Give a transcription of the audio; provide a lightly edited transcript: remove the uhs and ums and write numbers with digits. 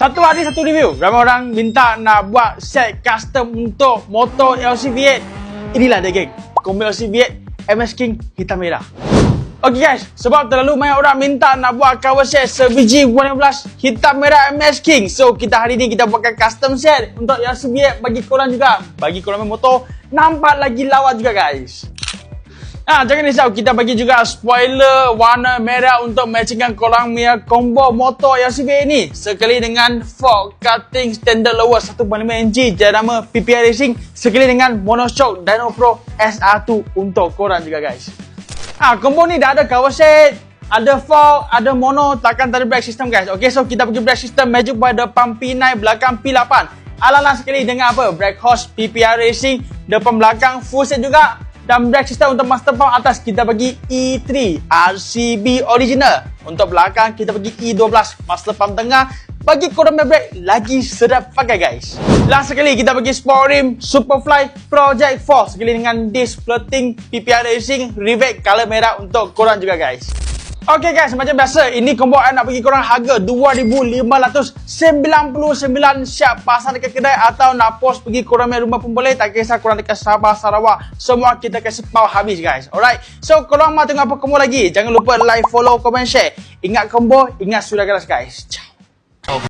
Satu hari satu review. Ramai orang minta nak buat set custom untuk motor LC-V8. Inilah dia geng, combo LC-V8 MS King hitam merah. Ok guys, sebab terlalu banyak orang minta nak buat cover set sebiji warna 12 hitam merah MS King. So hari ni kita buatkan custom set untuk LC-V8 bagi korang juga. Bagi korang main motor nampak lagi lawa juga guys. Jangan risau, kita bagi juga spoiler warna merah untuk matchingkan korang punya combo motor LC-V8 ni. Sekali dengan fork cutting standard lower 1.5 inci jenama PPI Racing. Sekali dengan monoshock Dyno Pro SR2 untuk korang juga guys. Combo ni dah ada cover set, ada fork, ada mono, takkan tak ada brake system guys. Ok, so kita bagi brake system Magic Boy depan P9, belakang P8. Ala-ala sekali dengan apa? Brake hose PPI Racing, depan belakang full set juga. Dan brake system untuk master pump atas kita bagi E3 RCB original. Untuk belakang kita bagi E12 master pump tengah. Bagi korang brake lagi sedap pakai guys. Last sekali kita bagi sport rim Superfly Project 4 sekali dengan disc plating PPI Racing Rivet color merah untuk korang juga guys. Ok guys, macam biasa ini combo I nak bagi korang harga RM2,599. Siap pasang dekat kedai atau nak post pergi korang main rumah pun boleh. Tak kisah korang dekat Sabah, Sarawak, semua kita kasi power habis guys. Alright, so korang mau tengok apa combo lagi, jangan lupa like, follow, comment, share. Ingat combo, ingat sudah keras guys. Ciao.